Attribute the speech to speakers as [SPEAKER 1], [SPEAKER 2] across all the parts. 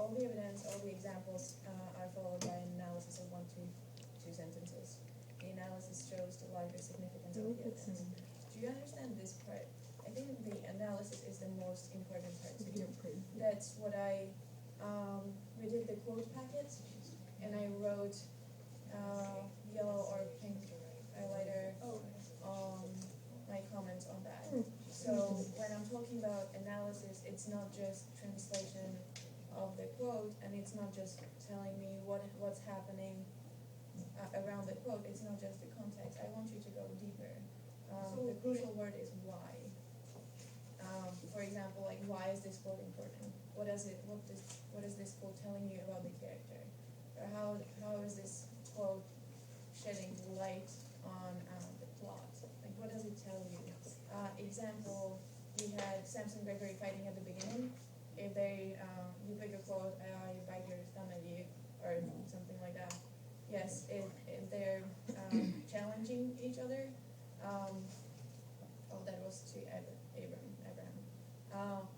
[SPEAKER 1] all the evidence, all the examples are followed by an analysis of 1 to 2 sentences. The analysis shows the larger significance of the evidence. Do you understand this part? I think the analysis is the most important part. So that's what we did the quote packets, and I wrote yellow or pink highlighter my comments on that. So when I'm talking about analysis, it's not just translation of the quote, and it's not just telling me what's happening around the quote. It's not just the context. I want you to go deeper. The crucial word is why. For example, like, why is this quote important? What is this quote telling you about the character? Or how is this quote shedding light on the plot? Like, what does it tell you? Example, we had Samson Gregory fighting at the beginning. If they, you pick a quote, you bite your thumb at you, or something like that. Yes, if they're challenging each other. That was to Abraham.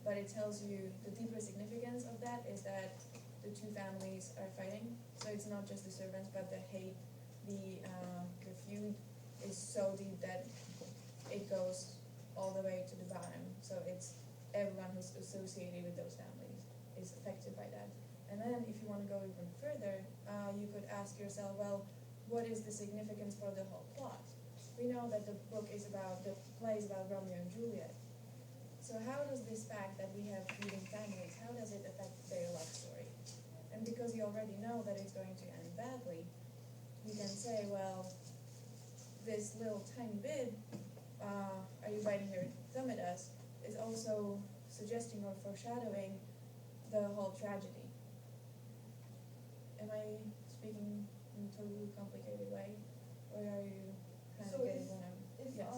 [SPEAKER 1] But it tells you the deeper significance of that is that the two families are fighting. So it's not just the servants, but the hate, the feud is so deep that it goes all the way to the bottom. So it's everyone who's associated with those families is affected by that. And then if you want to go even further, you could ask yourself, well, what is the significance for the whole plot? We know that the play is about Romeo and Juliet. So how does this fact that we have feuding families, how does it affect their love story? And because you already know that it's going to end badly, you can say, well, this little tiny bit, are you biting your thumb at us, is also suggesting or foreshadowing the whole tragedy. Am I speaking in a totally complicated way? Or are you kind of getting what I'm... Yes.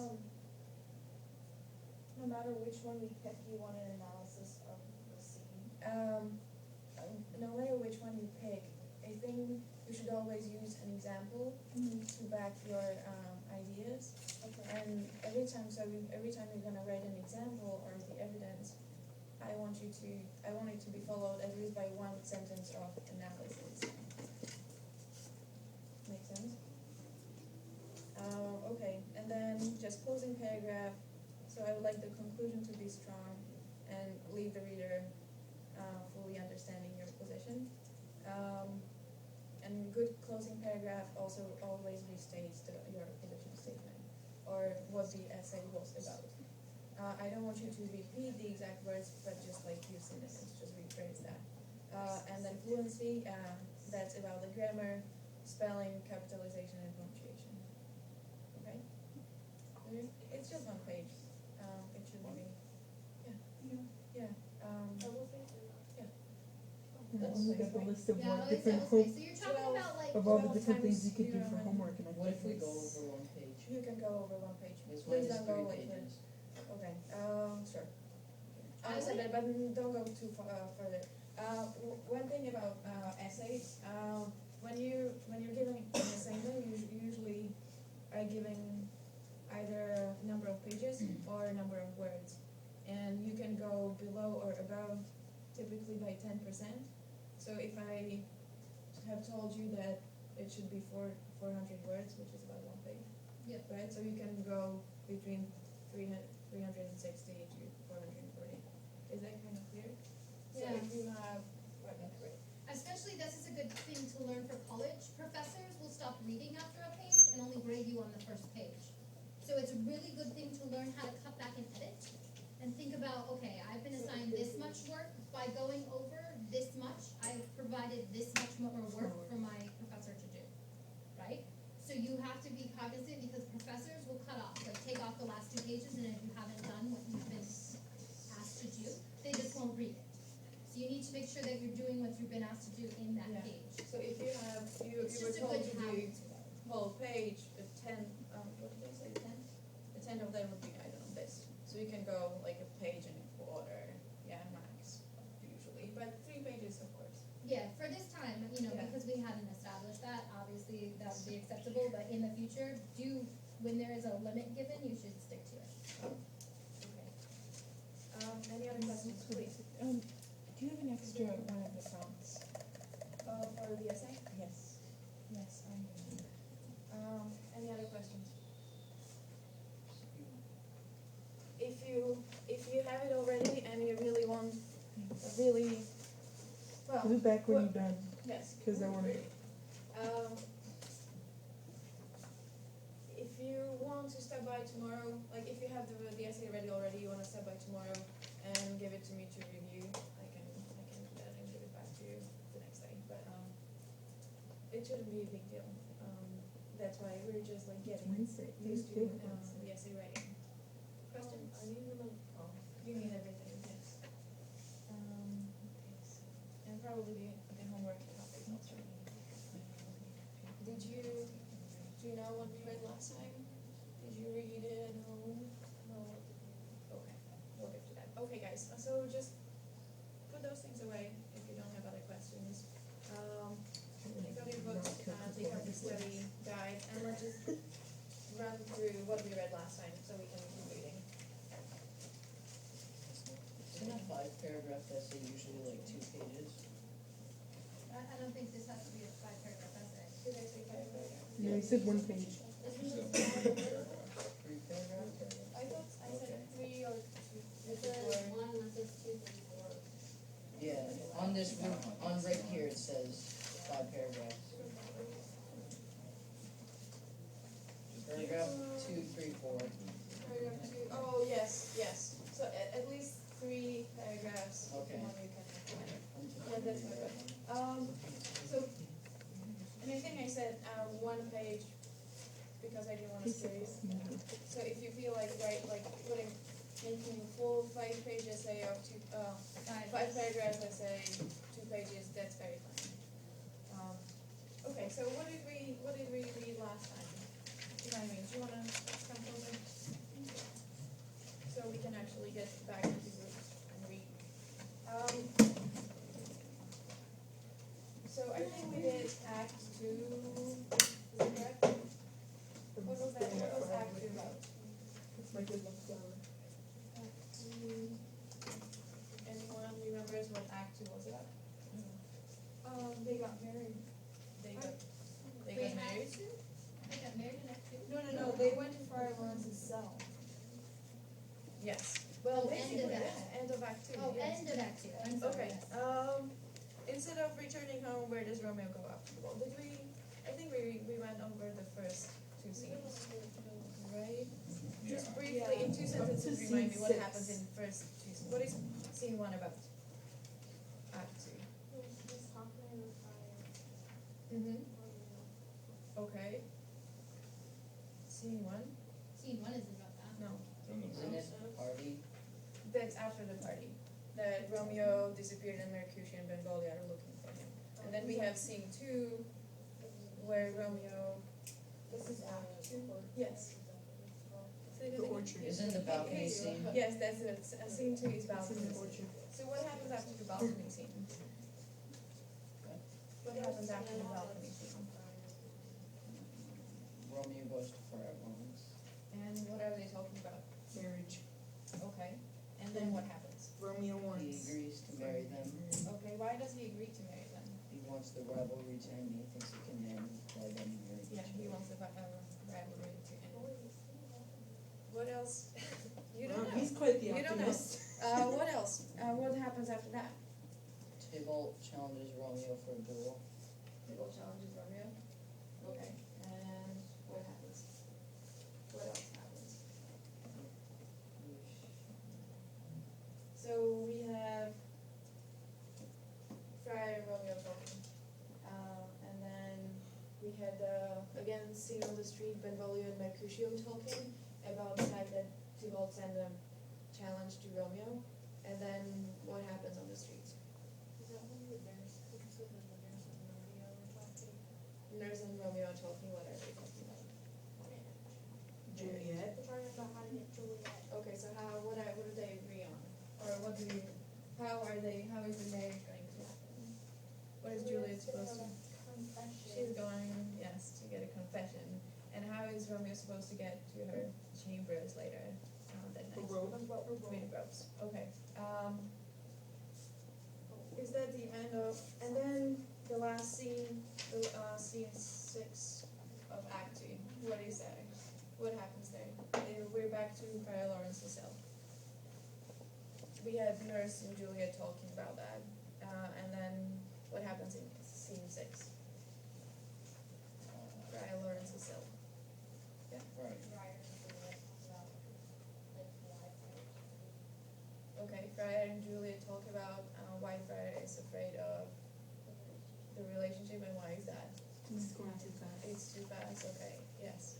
[SPEAKER 2] No matter which one we pick, you want an analysis of the scene?
[SPEAKER 1] No matter which one you pick, I think you should always use an example to back your ideas.
[SPEAKER 2] Okay.
[SPEAKER 1] And every time you're gonna write an example or the evidence, I want it to be followed at least by one sentence of analysis. Make sense? Okay, and then just closing paragraph. So I would like the conclusion to be strong and leave the reader fully understanding your position. And good closing paragraph also always restates your position statement or what the essay was about. I don't want you to repeat the exact words, but just like use synonyms, just rephrase that. And then fluency, that's about the grammar, spelling, capitalization, and punctuation. Okay? It's just one page. It shouldn't be. Yeah.
[SPEAKER 3] Yeah, only got the list of
[SPEAKER 4] Yeah,
[SPEAKER 3] what
[SPEAKER 4] I would say,
[SPEAKER 3] different
[SPEAKER 4] okay, so you're talking about like,
[SPEAKER 3] of all the
[SPEAKER 1] 12
[SPEAKER 3] different things you
[SPEAKER 1] times,
[SPEAKER 3] could do
[SPEAKER 1] you know,
[SPEAKER 3] for homework and
[SPEAKER 5] What if we go
[SPEAKER 3] activities.
[SPEAKER 5] over one page?
[SPEAKER 1] You can go over one page.
[SPEAKER 5] This one
[SPEAKER 1] Please
[SPEAKER 5] is
[SPEAKER 1] don't go
[SPEAKER 5] 3
[SPEAKER 1] like this.
[SPEAKER 5] pages.
[SPEAKER 1] Okay, sure.
[SPEAKER 4] I
[SPEAKER 1] So
[SPEAKER 4] would-
[SPEAKER 1] but don't go too far further. One thing about essays, when you're giving an assignment, you usually are giving either number of pages or number of words, and you can go below or above, typically by 10%. So if I have told you that it should be 400 words, which is about one page,
[SPEAKER 4] Yep.
[SPEAKER 1] right? So you can go between 360 to 440. Is that kind of clear? So
[SPEAKER 4] Yeah.
[SPEAKER 1] if you have,
[SPEAKER 4] especially this is a good thing to learn for college. Professors will stop reading after a page and only grade you on the first page. So it's a really good thing to learn how to cut back and edit and think about, okay, I've been assigned this much work. By going over this much, I've provided this much more work for my professor to do, right? So you have to be cognizant because professors will cut off, like take off the last 2 pages, and if you haven't done what you've been asked to do, they just won't read it. So you need to make sure that you're doing what you've been asked to do in that
[SPEAKER 1] Yeah.
[SPEAKER 4] page.
[SPEAKER 1] so if you have, you
[SPEAKER 4] It's
[SPEAKER 1] were
[SPEAKER 4] just a
[SPEAKER 1] told
[SPEAKER 4] good
[SPEAKER 1] to
[SPEAKER 4] habit.
[SPEAKER 1] do whole page, 10, what did I say, 10? The 10 of them would be, I don't know, this. So you can go like a page and a quarter, max, usually, but 3 pages, of course.
[SPEAKER 4] Yeah, for this time,
[SPEAKER 1] Yeah.
[SPEAKER 4] because we hadn't established that, obviously that would be acceptable, but in the future, when there is a limit given, you should stick to it.
[SPEAKER 1] Okay. Any other questions, please?
[SPEAKER 3] Do you have an extra one of the prompts
[SPEAKER 2] for the essay?
[SPEAKER 3] Yes.
[SPEAKER 2] Yes, I do. Any other questions? If you have it already and you really want, really, well,
[SPEAKER 3] Put it back when you're done,
[SPEAKER 2] yes.
[SPEAKER 3] because I want to.
[SPEAKER 2] If you want to stop by tomorrow, like if you have the essay ready already, you want to stop by tomorrow and give it to me to review, I can do that and give it back to you the next day. But it shouldn't be a big deal. That's why we're just like getting
[SPEAKER 3] Wednesday.
[SPEAKER 2] used to
[SPEAKER 3] Good.
[SPEAKER 2] the essay writing. Questions?
[SPEAKER 1] I need them. Oh,
[SPEAKER 2] You need everything, yes. And probably the homework topic also. Do you know what we read last time? Did you read it at home? No. Okay, we'll get to that. Okay, guys, so just put those things away if you don't have other questions. Take out your books, take out the study guide, and let's just run through what we read last time so we can keep reading.
[SPEAKER 5] Isn't a 5-paragraph essay usually like 2 pages?
[SPEAKER 4] I don't think this has to be a 5-paragraph essay.
[SPEAKER 2] Did I say 5 paragraphs?
[SPEAKER 3] No, you said 1 page.
[SPEAKER 5] 3 paragraphs?
[SPEAKER 2] I thought I said 3 or 2.
[SPEAKER 6] It says 1, that says 2, 3, 4.
[SPEAKER 5] Yeah, on this, on right here it says 5 paragraphs. Paragraph 2, 3, 4.
[SPEAKER 2] Paragraph 2, oh, yes. So at least 3 paragraphs.
[SPEAKER 5] Okay.
[SPEAKER 2] One you can yeah, that's fine. So, and I think I said 1 page because I didn't want to scare you. So if you feel like making a full 5-page essay of 5 paragraphs essay, 2 pages, that's very fine. Okay, so what did we read last time? Do you wanna come closer? So we can actually get back into groups and read. So I think we did Act 2, is that correct? What was that, what was Act 2 about?
[SPEAKER 3] It's my good luck flower.
[SPEAKER 2] Anyone remembers what Act 2 was about? They got married. They got married?
[SPEAKER 4] They got married in Act 2?
[SPEAKER 2] No, they went to Friar Lawrence's cell. Yes. Well,
[SPEAKER 4] Oh, end of
[SPEAKER 2] basically,
[SPEAKER 4] Act.
[SPEAKER 2] yeah, end of Act 2.
[SPEAKER 4] Oh,
[SPEAKER 2] yes.
[SPEAKER 4] end of Act 2, I'm sorry,
[SPEAKER 2] Okay,
[SPEAKER 4] yes.
[SPEAKER 2] instead of returning home, where does Romeo go after the ball? I think we went over the first 2 scenes, right? Just briefly, in 2 sentences,
[SPEAKER 3] To
[SPEAKER 2] remind me
[SPEAKER 3] scene
[SPEAKER 2] what
[SPEAKER 3] 6.
[SPEAKER 2] happens in first 2 scenes. What is scene 1 about? Act 2.
[SPEAKER 6] He's talking in the fire.
[SPEAKER 2] Mm-hmm, okay. Scene 1?
[SPEAKER 4] Scene 1 isn't about that.
[SPEAKER 2] No,
[SPEAKER 5] Isn't it party?
[SPEAKER 2] that's after the party. That Romeo disappeared and Mercutio and Benvolio are looking for him. And then we have scene 2, where Romeo,
[SPEAKER 6] This is Act 2.
[SPEAKER 2] yes. Say that
[SPEAKER 3] The
[SPEAKER 2] again.
[SPEAKER 3] orchard.
[SPEAKER 5] Isn't the balcony scene?
[SPEAKER 2] Yes, that's it. Scene 2 is
[SPEAKER 3] It's
[SPEAKER 2] balcony.
[SPEAKER 3] in the orchard.
[SPEAKER 2] So what happens after the balcony scene? What happens after the balcony scene?
[SPEAKER 5] Romeo goes to Friar Lawrence.
[SPEAKER 2] And what are they talking about?
[SPEAKER 3] Marriage.
[SPEAKER 2] Okay. And then what happens?
[SPEAKER 3] Romeo
[SPEAKER 5] He
[SPEAKER 3] wants.
[SPEAKER 5] agrees to marry them.
[SPEAKER 2] Okay, why does he agree to marry them?
[SPEAKER 5] He wants the rivalry to end. He thinks it can end by them marrying each
[SPEAKER 2] Yeah, he
[SPEAKER 5] other.
[SPEAKER 2] wants the rivalry to end. What else? You
[SPEAKER 3] Well,
[SPEAKER 2] don't know.
[SPEAKER 3] he's quite the
[SPEAKER 2] You don't know.
[SPEAKER 3] optimist.
[SPEAKER 2] What else? What happens after that?
[SPEAKER 5] Tybalt challenges Romeo for a duel.
[SPEAKER 2] Tybalt challenges Romeo. Okay, and what happens? What else happens? So we have Friar and Romeo talking. And then we had, again, scene on the street, Benvolio and Mercutio talking about the fact that Tybalt sent a challenge to Romeo. And then what happens on the street?
[SPEAKER 6] Is that one of the nurse? This is when the nurse and Romeo were talking.
[SPEAKER 2] Nurse and Romeo are talking, what are they talking about?
[SPEAKER 3] Juliet.
[SPEAKER 6] They're talking about how to get Juliet.
[SPEAKER 2] Okay, so what do they agree on? Or how is the marriage going to happen? What is Juliet supposed to? She's going, yes, to get a confession. And how is Romeo supposed to get to her chambers later that
[SPEAKER 3] The
[SPEAKER 2] night?
[SPEAKER 3] rope.
[SPEAKER 2] With ropes, okay. Is that the end of, and then the last scene what happens there? We're back to Friar Lawrence's cell. We had Nurse and Julia talking about that, and then what happens in scene 6? Friar Lawrence's cell.
[SPEAKER 5] Right.
[SPEAKER 2] Okay, Friar and Julia talk about why Friar is afraid of the relationship and why is that?
[SPEAKER 3] It's going too fast.
[SPEAKER 2] It's too fast, okay, yes.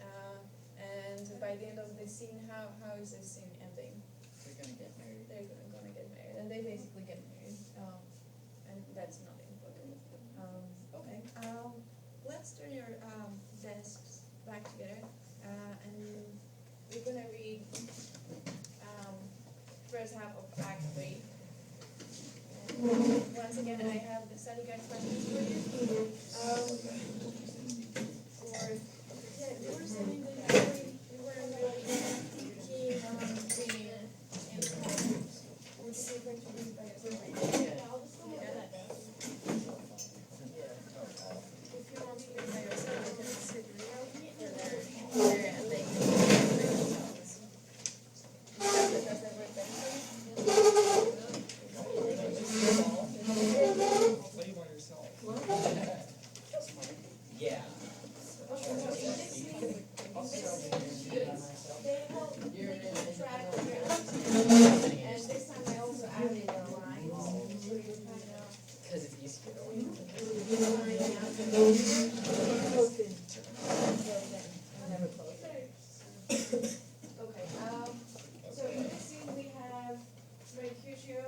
[SPEAKER 2] And by the end of the scene, how is this scene ending?
[SPEAKER 5] They're gonna get married.
[SPEAKER 2] They're gonna get married, and they basically get married, and that's not in the book. Okay, let's turn your desks back together, and we're gonna read first half of Act 3. And once again, I have the study guide questions for you. You were saying that you weren't really keen on reading in groups. Would you prefer to read by yourself?
[SPEAKER 5] Yeah.
[SPEAKER 6] I'll just go with that.
[SPEAKER 2] If you want to read by yourself, you can sit there and they can read by themselves. Does that work better for you?
[SPEAKER 7] Play by yourself.
[SPEAKER 5] Yeah.
[SPEAKER 2] They help keep track of your understanding. And this time I also added the lines, so you kind of
[SPEAKER 5] Because it's easier.
[SPEAKER 2] line out the
[SPEAKER 3] Open.
[SPEAKER 5] Never close.
[SPEAKER 2] Okay, so in this scene we have Mercutio,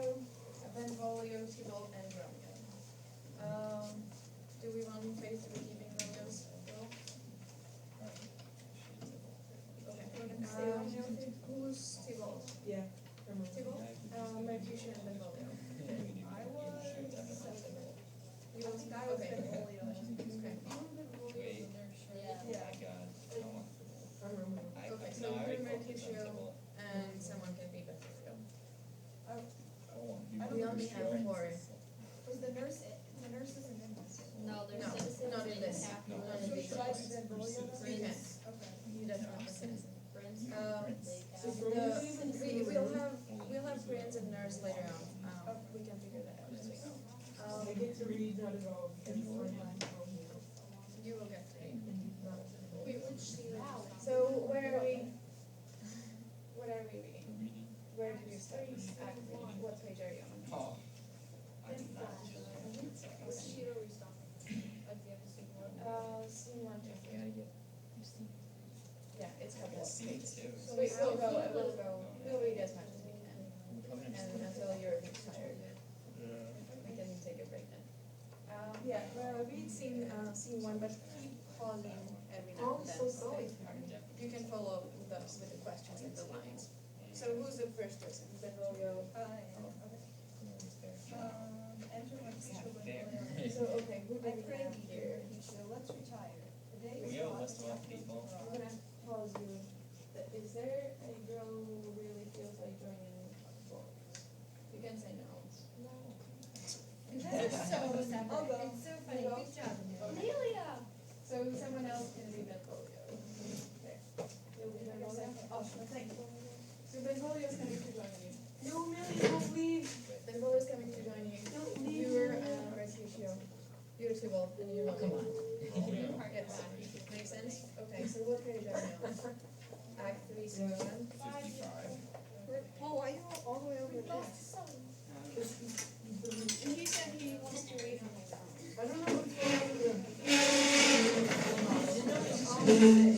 [SPEAKER 2] Benvolio, Tybalt, and Romeo. Do we want Faith to be keeping Romeo's role? Okay. Who's Tybalt?
[SPEAKER 3] Yeah.
[SPEAKER 2] Tybalt? Mercutio and Benvolio.
[SPEAKER 6] I was acceptable.
[SPEAKER 2] You don't
[SPEAKER 6] I was
[SPEAKER 2] okay.
[SPEAKER 6] Benvolio.
[SPEAKER 2] Okay.
[SPEAKER 7] Wait.
[SPEAKER 6] Yeah.
[SPEAKER 7] Oh my god.
[SPEAKER 3] I remember.
[SPEAKER 2] Okay, so
[SPEAKER 7] No, I
[SPEAKER 2] you
[SPEAKER 7] already
[SPEAKER 2] do
[SPEAKER 7] called
[SPEAKER 2] Mercutio
[SPEAKER 7] them
[SPEAKER 2] and someone can be Benvolio.
[SPEAKER 7] I don't want to
[SPEAKER 2] We only have 4.
[SPEAKER 6] Was the nurse it? The nurse isn't in this.
[SPEAKER 4] No, there's
[SPEAKER 2] No,
[SPEAKER 4] citizens
[SPEAKER 2] not in
[SPEAKER 4] and
[SPEAKER 2] this.
[SPEAKER 7] No.
[SPEAKER 2] Not in
[SPEAKER 6] So
[SPEAKER 2] these.
[SPEAKER 6] should I be Benvolio then?
[SPEAKER 2] You can.
[SPEAKER 6] Okay.
[SPEAKER 2] You definitely can citizen.
[SPEAKER 4] friends.
[SPEAKER 2] We'll have friends and nurse later on. We can figure that out as we go.
[SPEAKER 3] I get to read not at all. Every time.
[SPEAKER 2] You will get 3.
[SPEAKER 6] Wait, which scene?
[SPEAKER 2] So where are we? What are we reading?
[SPEAKER 7] reading.
[SPEAKER 2] Where did you start? Act 3. What page are you on?
[SPEAKER 7] Oh. I did not.
[SPEAKER 6] Which sheet are we stopping? At the end of scene 1?
[SPEAKER 2] Scene 1, 2, 3. Yeah, it's a couple of
[SPEAKER 7] Scene
[SPEAKER 2] pages.
[SPEAKER 7] two.
[SPEAKER 2] We'll read as much as we can. And until you're tired, we can take a break then. Yeah, well, read scene 1, but keep pausing every now and then.
[SPEAKER 3] Oh, so sorry.
[SPEAKER 2] You can follow with the questions and the lines. So who's the first person? Benvolio.
[SPEAKER 6] Enter Mercutio
[SPEAKER 7] There.
[SPEAKER 6] Benvolio.
[SPEAKER 2] So, okay, who do
[SPEAKER 6] I
[SPEAKER 2] we
[SPEAKER 6] pray
[SPEAKER 2] have
[SPEAKER 6] thee,
[SPEAKER 2] here?
[SPEAKER 6] Mercutio, let's retire. The day
[SPEAKER 7] We
[SPEAKER 6] is
[SPEAKER 7] have a
[SPEAKER 6] hot,
[SPEAKER 7] list of
[SPEAKER 6] the
[SPEAKER 7] all
[SPEAKER 6] afternoon
[SPEAKER 7] people.
[SPEAKER 6] is
[SPEAKER 2] I'm
[SPEAKER 6] raw.
[SPEAKER 2] gonna pause you. Is there a girl who really feels like joining both? You can say no.
[SPEAKER 4] That is so separate.
[SPEAKER 6] I'll go.
[SPEAKER 4] It's so funny. Good job.
[SPEAKER 6] Amelia!
[SPEAKER 2] So someone else can be Benvolio. There. You'll be Benvolio? Oh, thank you. So Benvolio's coming to join you.
[SPEAKER 3] No, Amelia, don't leave.
[SPEAKER 2] Benvolio's coming to join you.
[SPEAKER 3] Don't leave.
[SPEAKER 2] You're Mercutio. You're Tybalt, and you're
[SPEAKER 5] Come on.
[SPEAKER 2] Yes. Makes sense? Okay, so what page are you on? Act 3, scene 1.
[SPEAKER 7] 55.
[SPEAKER 6] Oh, why are you all the way over there?
[SPEAKER 2] And he said he wants to read on his own.
[SPEAKER 3] I don't know what's going on with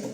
[SPEAKER 3] them.